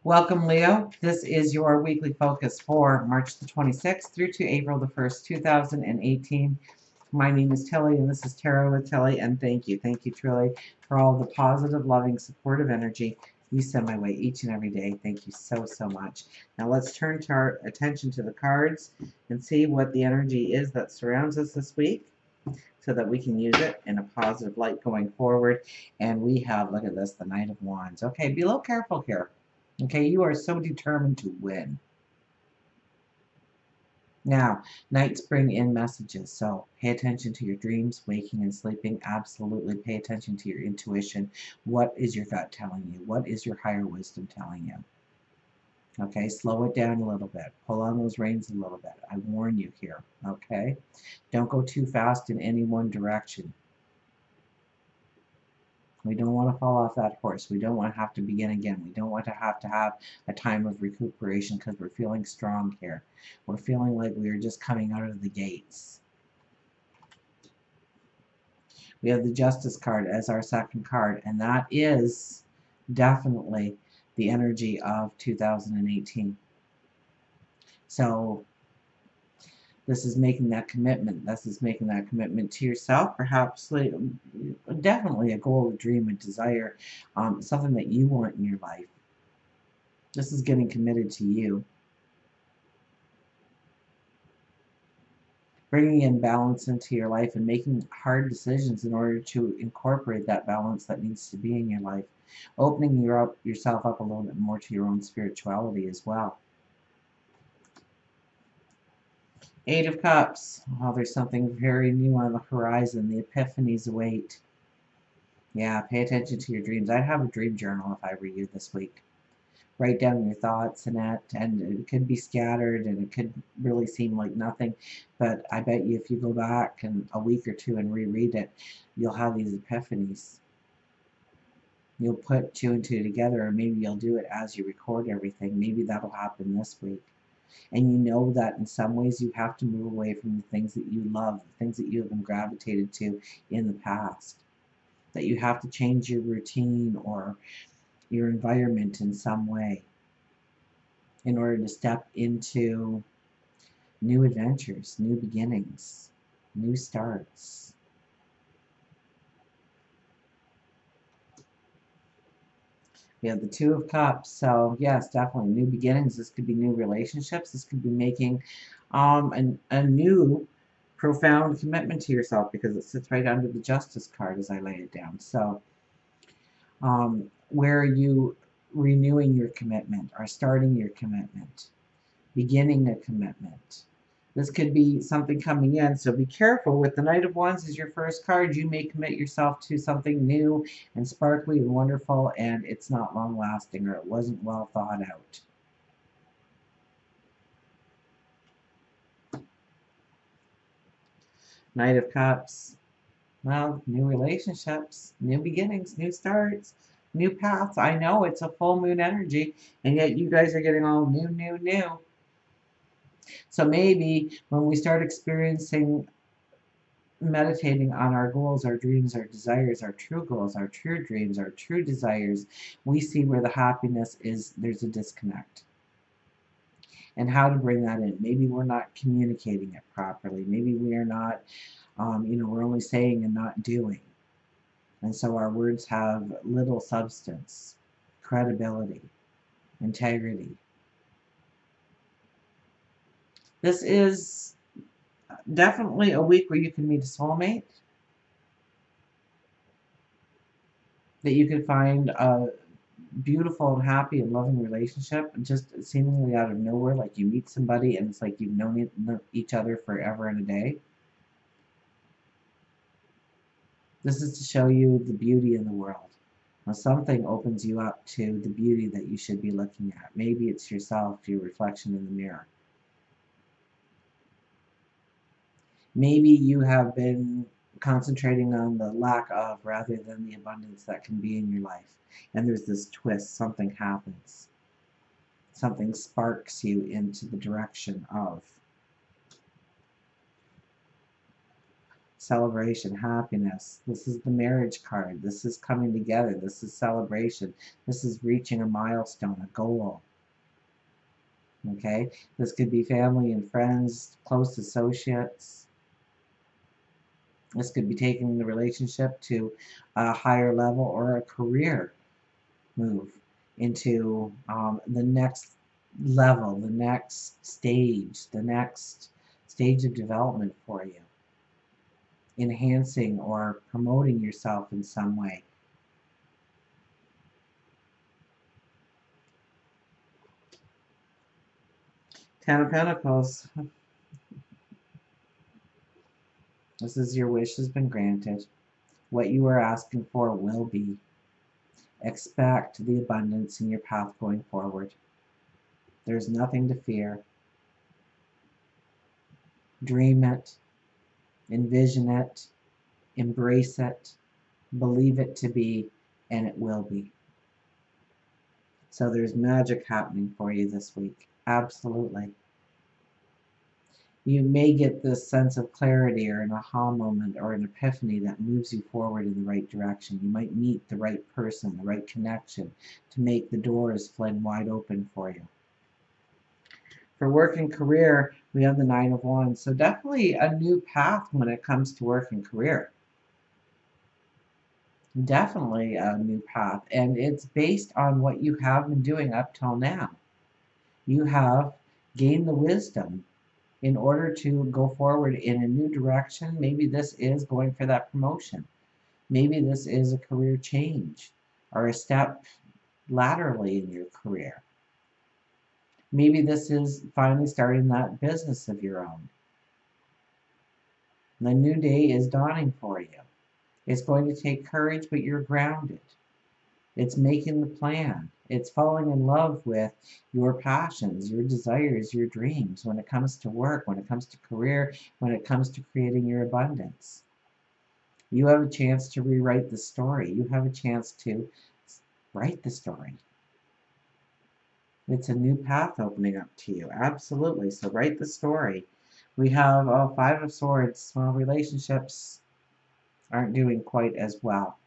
Welcome, Leo. This is your weekly focus for March the 26th through to April the 1st, 2018. My name is Tilly, and this is Tarot with Tilly, and thank you. Thank you, truly, for all the positive, loving, supportive energy you send my way each and every day. Thank you so, so much. Now let's turn to our attention to the cards and see what the energy is that surrounds us this week so that we can use it in a positive light going forward. And we have, look at this, the Knight of Wands. Okay, be a little careful here. Okay, you are so determined to win. Now, nights bring in messages, so pay attention to your dreams, waking and sleeping. Absolutely pay attention to your intuition. What is your gut telling you? What is your higher wisdom telling you? Okay, slow it down a little bit. Pull on those reins a little bit. I warn you here, okay? Don't go too fast in any one direction. We don't want to fall off that horse. We don't want to have to begin again. We don't want to have a time of recuperation because we're feeling strong here. We're feeling like we're just coming out of the gates. We have the Justice card as our second card, and that is definitely the energy of 2018. So this is making that commitment. This is making that commitment to yourself, perhaps definitely a goal, a dream, a desire, something that you want in your life. This is getting committed to you. Bringing in balance into your life and making hard decisions in order to incorporate that balance that needs to be in your life. Opening yourself up a little bit more to your own spirituality as well. Eight of Cups. Oh, there's something very new on the horizon. The epiphanies await. Yeah, pay attention to your dreams. I'd have a dream journal if I were you this week. Write down your thoughts in it, and it could be scattered, and it could really seem like nothing. But I bet you if you go back in a week or two and reread it, you'll have these epiphanies. You'll put two and two together, or maybe you'll do it as you record everything. Maybe that'll happen this week. And you know that in some ways you have to move away from the things that you love, the things that you have been gravitated to in the past. That you have to change your routine or your environment in some way in order to step into new adventures, new beginnings, new starts. We have the Two of Cups, so yes, definitely new beginnings. This could be new relationships. This could be making a new profound commitment to yourself because it sits right under the Justice card as I lay it down. So where are you renewing your commitment or starting your commitment, beginning a commitment? This could be something coming in, so be careful. With the Knight of Wands as your first card, you may commit yourself to something new and sparkly and wonderful, and it's not long-lasting or it wasn't well thought out. Knight of Cups. Well, new relationships, new beginnings, new starts, new paths. I know it's a full moon energy, and yet you guys are getting all new, new, new. So maybe when we start experiencing meditating on our goals, our dreams, our desires, our true goals, our true dreams, our true desires, we see where the happiness is, there's a disconnect. And how to bring that in. Maybe we're not communicating it properly. Maybe we are not, we're only saying and not doing. And so our words have little substance, credibility, integrity. This is definitely a week where you can meet a soulmate, that you can find a beautiful and happy and loving relationship just seemingly out of nowhere, like you meet somebody and it's like you've known each other forever and a day. This is to show you the beauty in the world. Now something opens you up to the beauty that you should be looking at. Maybe it's yourself, your reflection in the mirror. Maybe you have been concentrating on the lack of rather than the abundance that can be in your life. And there's this twist, something happens. Something sparks you into the direction of. celebration, happiness. This is the marriage card. This is coming together. This is celebration. This is reaching a milestone, a goal. Okay? This could be family and friends, close associates. This could be taking the relationship to a higher level or a career move into the next level, the next stage of development for you, enhancing or promoting yourself in some way. Ten of Pentacles. This is your wish has been granted. What you are asking for will be. Expect the abundance in your path going forward. There's nothing to fear. Dream it, envision it, embrace it, believe it to be, and it will be. So there's magic happening for you this week. Absolutely. You may get this sense of clarity or an aha moment or an epiphany that moves you forward in the right direction. You might meet the right person, the right connection to make the doors fling wide open for you. For work and career, we have the Nine of Wands. So definitely a new path when it comes to work and career. Definitely a new path. And it's based on what you have been doing up till now. You have gained the wisdom in order to go forward in a new direction. Maybe this is going for that promotion. Maybe this is a career change or a step laterally in your career. Maybe this is finally starting that business of your own. The new day is dawning for you. It's going to take courage, but you're grounded. It's making the plan. It's falling in love with your passions, your desires, your dreams when it comes to work, when it comes to career, when it comes to creating your abundance. You have a chance to rewrite the story. You have a chance to write the story. It's a new path opening up to you. Absolutely. So write the story. We have Five of Swords. Well, relationships aren't doing quite as well.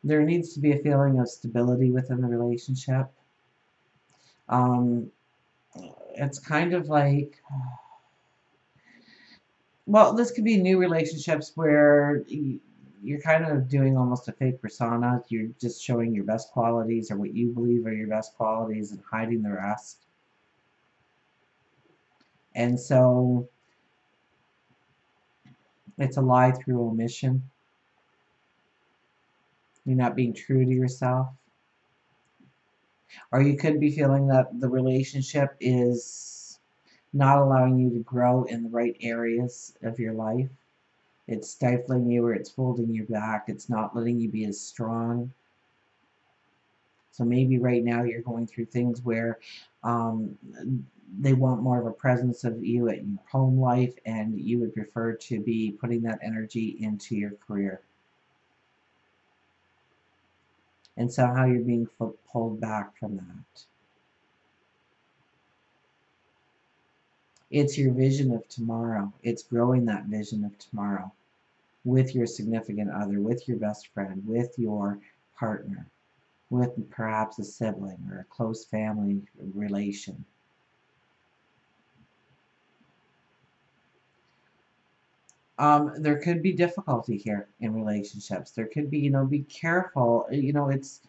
There needs to be a feeling of stability within the relationship. It's kind of like, well, this could be new relationships where you're kind of doing almost a fake persona. You're just showing your best qualities or what you believe are your best qualities and hiding the rest. And so it's a lie through omission. You're not being true to yourself. Or you could be feeling that the relationship is not allowing you to grow in the right areas of your life. It's stifling you or it's holding you back. It's not letting you be as strong. So maybe right now you're going through things where they want more of a presence of you at your home life, and you would prefer to be putting that energy into your career. And somehow you're being pulled back from that. It's your vision of tomorrow. It's growing that vision of tomorrow with your significant other, with your best friend, with your partner, with perhaps a sibling or a close family relation. There could be difficulty here in relationships. There could be, be careful. It's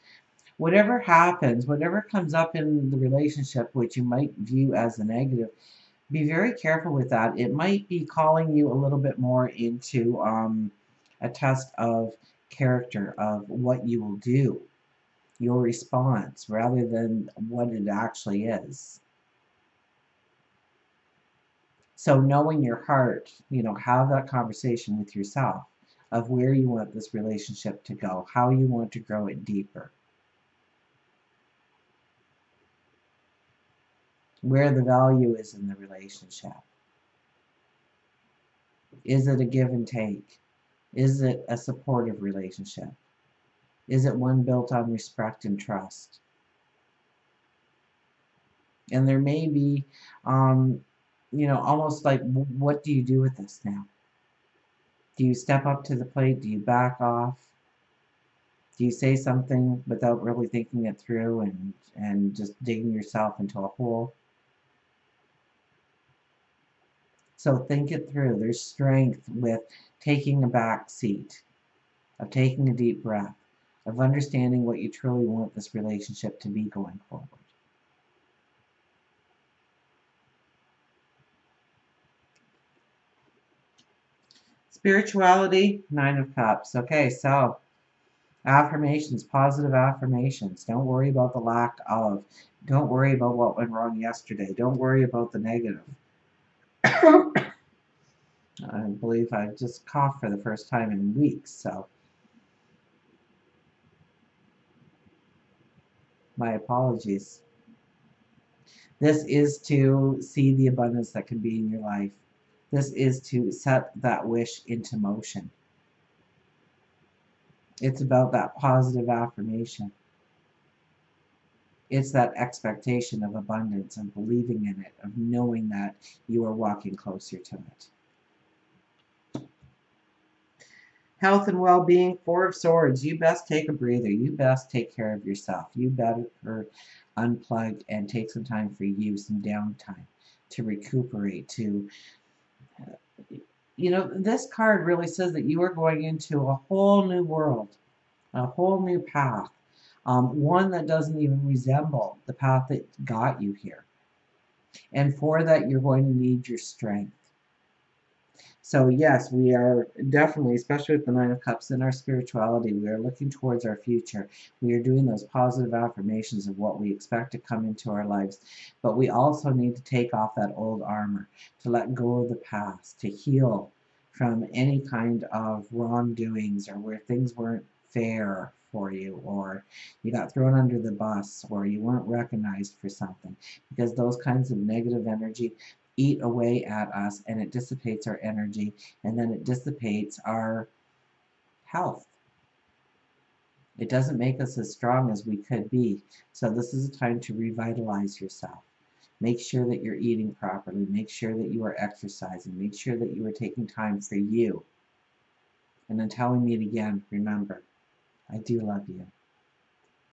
whatever happens, whatever comes up in the relationship, which you might view as a negative, be very careful with that. It might be calling you a little bit more into a test of character, of what you will do, your response, rather than what it actually is. So knowing your heart, have that conversation with yourself of where you want this relationship to go, how you want to grow it deeper, where the value is in the relationship. Is it a give and take? Is it a supportive relationship? Is it one built on respect and trust? And there may be, almost like, what do you do with this now? Do you step up to the plate? Do you back off? Do you say something without really thinking it through and just digging yourself into a hole? So think it through. There's strength with taking a back seat, of taking a deep breath, of understanding what you truly want this relationship to be going forward. Spirituality, Nine of Cups. Okay, so affirmations, positive affirmations. Don't worry about the lack of. Don't worry about what went wrong yesterday. Don't worry about the negative. I believe I just coughed for the first time in weeks, so my apologies. This is to see the abundance that can be in your life. This is to set that wish into motion. It's about that positive affirmation. It's that expectation of abundance, of believing in it, of knowing that you are walking closer to it. Health and well-being, Four of Swords. You best take a breather. You best take care of yourself. You better unplug and take some time for you, some downtime to recuperate, this card really says that you are going into a whole new world, a whole new path, one that doesn't even resemble the path that got you here. And for that, you're going to need your strength. So yes, we are definitely, especially with the Nine of Cups in our spirituality, we are looking towards our future. We are doing those positive affirmations of what we expect to come into our lives. But we also need to take off that old armor, to let go of the past, to heal from any kind of wrongdoings or where things weren't fair for you, or you got thrown under the bus, or you weren't recognized for something. Because those kinds of negative energy eat away at us, and it dissipates our energy, and then it dissipates our health. It doesn't make us as strong as we could be. So this is a time to revitalize yourself. Make sure that you're eating properly. Make sure that you are exercising. Make sure that you are taking time for you. And until we meet again, remember, I do love you.